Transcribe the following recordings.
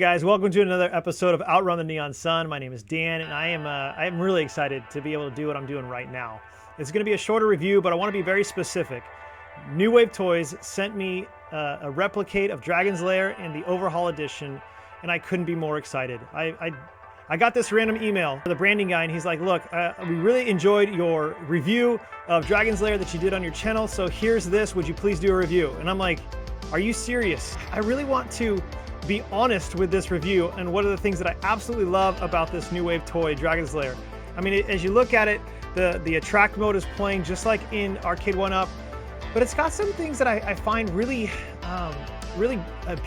guys, welcome to another episode of Outrun the Neon Sun. My name is Dan, and I am really excited to be able to do what I'm doing right now. It's going to be a shorter review, but I want to be very specific. New Wave Toys sent me a replicate of Dragon's Lair in the Overhaul edition, and I couldn't be more excited. I got this random email from the branding guy, and he's like, look, we really enjoyed your review of Dragon's Lair that you did on your channel, so here's this, would you please do a review? And I'm like, are you serious? I really want to be honest with this review and what are the things that I absolutely love about this New Wave toy, Dragon's Lair. I mean, as you look at it, the attract mode is playing just like in Arcade 1-Up, but it's got some things that I find really, really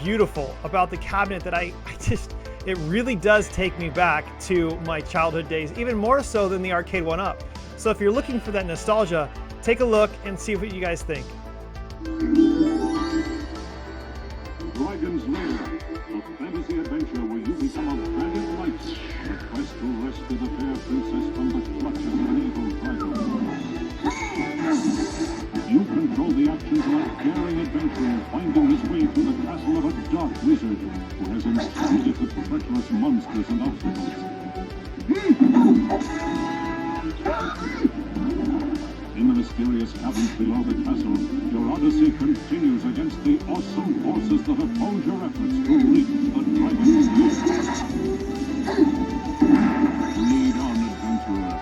beautiful about the cabinet that it really does take me back to my childhood days, even more so than the Arcade 1-Up. So if you're looking for that nostalgia, take a look and see what you guys think. Dragon's Lair, a fantasy adventure where you become a brilliant knight on a quest to rescue the fair princess from the clutches of an evil dragon. You control the actions of a daring adventurer finding his way through the castle of a dark wizard who has installed with treacherous monsters and obstacles. In the mysterious caverns below the castle, your odyssey continues against the awesome forces that oppose your efforts to reach the Dragon's Lair. Lead on, adventurer.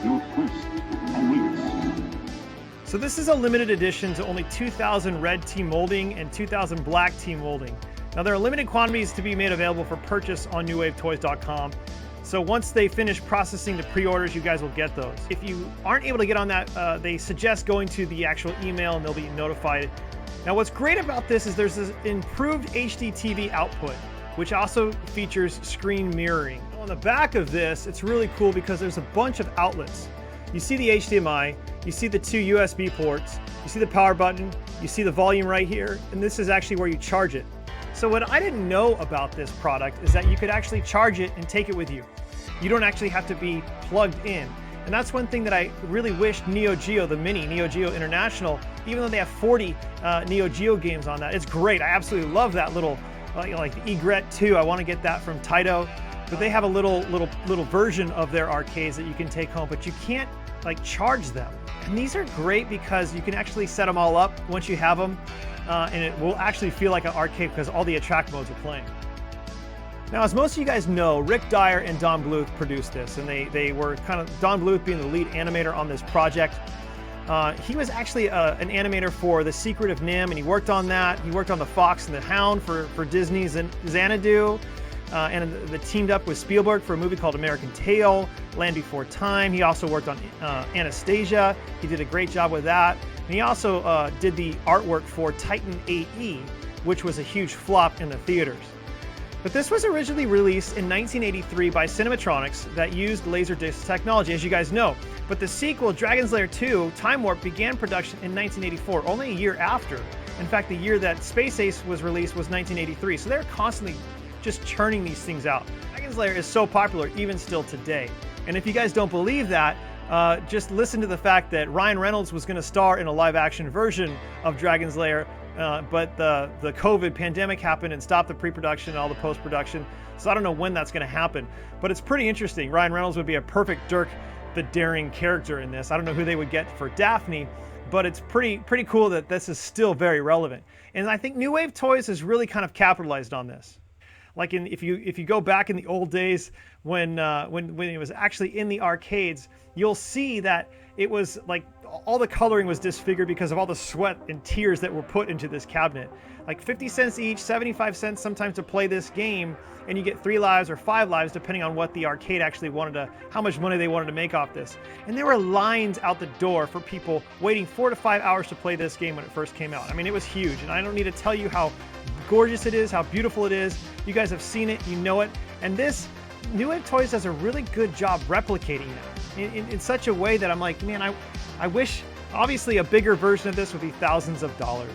Your quest awaits. So this is a limited edition to only 2,000 red team molding and 2,000 black team molding. Now there are limited quantities to be made available for purchase on newwavetoys.com. So once they finish processing the pre-orders, you guys will get those. If you aren't able to get on that, they suggest going to the actual email and they'll be notified. Now what's great about this is there's this improved HDTV output, which also features screen mirroring. On the back of this, it's really cool because there's a bunch of outlets. You see the HDMI, you see the two USB ports, you see the power button, you see the volume right here, and this is actually where you charge it. So what I didn't know about this product is that you could actually charge it and take it with you. You don't actually have to be plugged in. And that's one thing that I really wished Neo Geo, the mini, Neo Geo International, even though they have 40 Neo Geo games on that, it's great. I absolutely love that little, like the Egret 2, I want to get that from Taito. But they have a little version of their arcades that you can take home, but you can't like charge them. And these are great because you can actually set them all up once you have them. And it will actually feel like an arcade because all the attract modes are playing. Now, as most of you guys know, Rick Dyer and Don Bluth produced this, and they were kind of, Don Bluth being the lead animator on this project. He was actually an animator for The Secret of NIMH, and he worked on that. He worked on The Fox and the Hound for Disney's Xanadu, and they teamed up with Spielberg for a movie called American Tail, Land Before Time. He also worked on Anastasia. He did a great job with that. And he also did the artwork for Titan AE, which was a huge flop in the theaters. But this was originally released in 1983 by Cinematronics that used laserdisc technology, as you guys know. But the sequel, Dragon's Lair 2, Time Warp, began production in 1984, only a year after. In fact, the year that Space Ace was released was 1983, so they're constantly just churning these things out. Dragon's Lair is so popular even still today. And if you guys don't believe that, just listen to the fact that Ryan Reynolds was going to star in a live-action version of Dragon's Lair, but the COVID pandemic happened and stopped the pre-production and all the post-production. So I don't know when that's going to happen, but it's pretty interesting. Ryan Reynolds would be a perfect Dirk the Daring character in this. I don't know who they would get for Daphne, but it's pretty cool that this is still very relevant. And I think New Wave Toys has really kind of capitalized on this. Like if you go back in the old days when it was actually in the arcades, you'll see that it was like all the coloring was disfigured because of all the sweat and tears that were put into this cabinet. Like 50 cents each, 75 cents sometimes to play this game, and you get 3 lives or 5 lives depending on what the arcade actually wanted to, how much money they wanted to make off this. And there were lines out the door for people waiting 4 to 5 hours to play this game when it first came out. I mean, it was huge, and I don't need to tell you how gorgeous it is, how beautiful it is. You guys have seen it, you know it, and this New Wave Toys does a really good job replicating that in such a way that I'm like, man, I wish, obviously a bigger version of this would be thousands of dollars.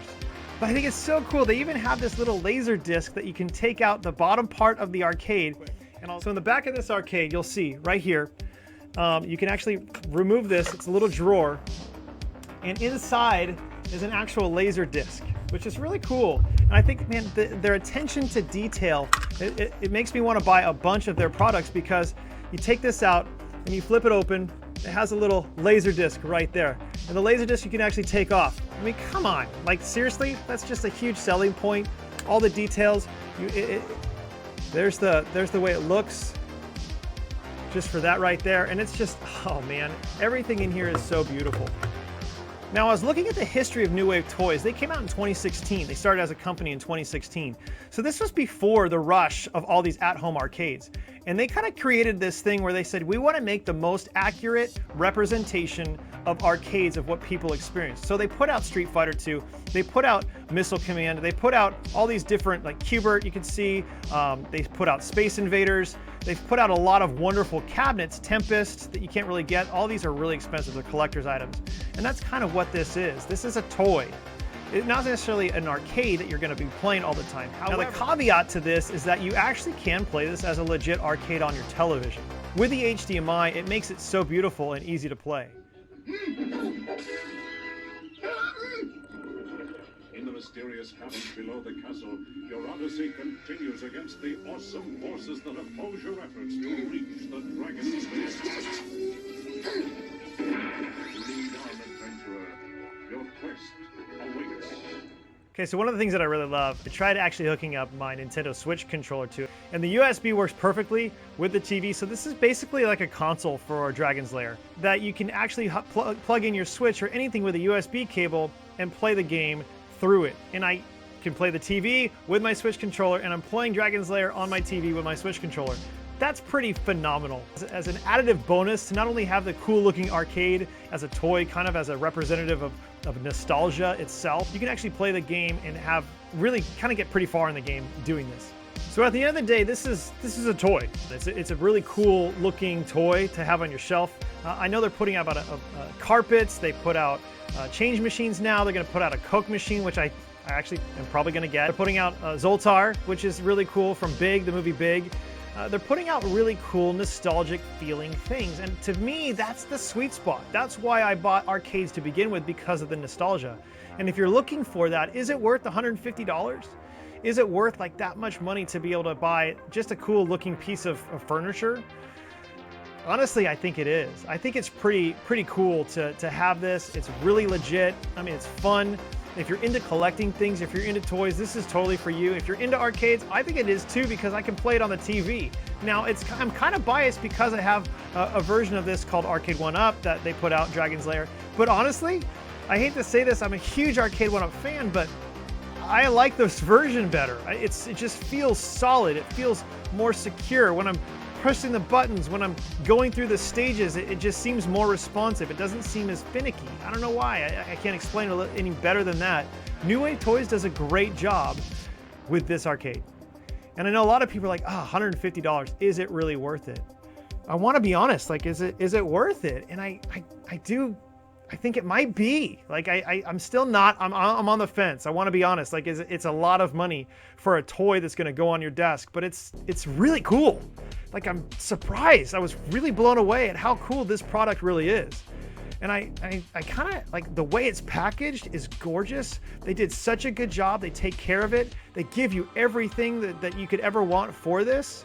But I think it's so cool. They even have this little laser disc that you can take out the bottom part of the arcade. And also in the back of this arcade, you'll see right here, you can actually remove this. It's a little drawer. And inside is an actual laser disc. which is really cool. And I think, man, their attention to detail, it makes me want to buy a bunch of their products, because you take this out and you flip it open, it has a little laser disc right there. And the laser disc you can actually take off. I mean, come on, like seriously, that's just a huge selling point. All the details, there's the way it looks, just for that right there. And it's just, oh man, everything in here is so beautiful. Now, I was looking at the history of New Wave Toys. They came out in 2016. They started as a company in 2016. So this was before the rush of all these at-home arcades. And they kind of created this thing where they said, we want to make the most accurate representation of arcades of what people experience. So they put out Street Fighter 2, they put out Missile Command, they put out all these different, like Q*bert, you can see, they put out Space Invaders, they've put out a lot of wonderful cabinets, Tempest, that you can't really get. All these are really expensive, they're collector's items. And that's kind of what this is. This is a toy. It's not necessarily an arcade that you're going to be playing all the time. However, now the caveat to this is that you actually can play this as a legit arcade on your television. With the HDMI, it makes it so beautiful and easy to play. In the mysterious caverns below the castle, your odyssey continues against the awesome forces that oppose your efforts to reach the dragon's lair. Lead on, adventurer. Your quest awaits. Okay, so one of the things that I really love, I tried actually hooking up my Nintendo Switch controller to it, and the USB works perfectly with the TV, so this is basically like a console for Dragon's Lair, that you can actually plug in your Switch or anything with a USB cable and play the game through it. And I can play the TV with my Switch controller, and I'm playing Dragon's Lair on my TV with my Switch controller. That's pretty phenomenal. As an additive bonus to not only have the cool looking arcade as a toy, kind of as a representative of nostalgia itself, you can actually play the game and have really kind of get pretty far in the game doing this. So at the end of the day, this is a toy. It's a really cool looking toy to have on your shelf. I know they're putting out about carpets, they put out change machines now, they're gonna put out a Coke machine, which I actually am probably gonna get. They're putting out Zoltar, which is really cool, from Big, the movie Big. They're putting out really cool, nostalgic feeling things. And to me, that's the sweet spot. That's why I bought arcades to begin with, because of the nostalgia. And if you're looking for that, is it worth $150? Is it worth like that much money to be able to buy just a cool looking piece of furniture? Honestly, I think it is. I think it's pretty cool to have this. It's really legit. I mean, it's fun. If you're into collecting things, if you're into toys, this is totally for you. If you're into arcades, I think it is too, because I can play it on the TV. Now, I'm kind of biased because I have a version of this called Arcade 1-Up that they put out, Dragon's Lair. But honestly, I hate to say this, I'm a huge Arcade 1-Up fan, but I like this version better. It just feels solid. It feels more secure. When I'm pressing the buttons, when I'm going through the stages, it just seems more responsive. It doesn't seem as finicky. I don't know why. I can't explain it any better than that. New Wave Toys does a great job with this arcade. And I know a lot of people are like, oh, $150, is it really worth it? I want to be honest, like, is it worth it? And I think it might be. Like, I'm still not, I'm on the fence. I want to be honest. Like, it's a lot of money for a toy that's going to go on your desk, but it's really cool. Like, I'm surprised. I was really blown away at how cool this product really is. And I kind of like the way it's packaged is gorgeous. They did such a good job. They take care of it. They give you everything that you could ever want for this.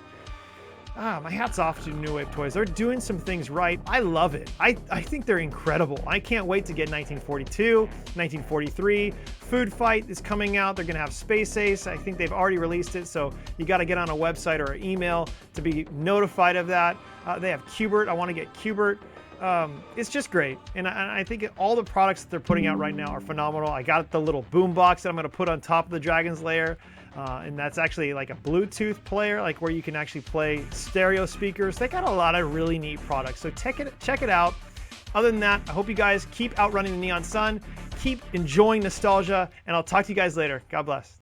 My hat's off to New Wave Toys. They're doing some things right. I love it. I think they're incredible. I can't wait to get 1942, 1943. Food Fight is coming out. They're going to have Space Ace. I think they've already released it, so you got to get on a website or an email to be notified of that. They have Q*bert. I want to get Q*bert. It's just great. And I think all the products that they're putting out right now are phenomenal. I got the little boom box that I'm going to put on top of the Dragon's Lair. And that's actually like a Bluetooth player, like where you can actually play stereo speakers. They got a lot of really neat products, so check it out. Other than that, I hope you guys keep outrunning the neon sun, keep enjoying nostalgia, and I'll talk to you guys later. God bless.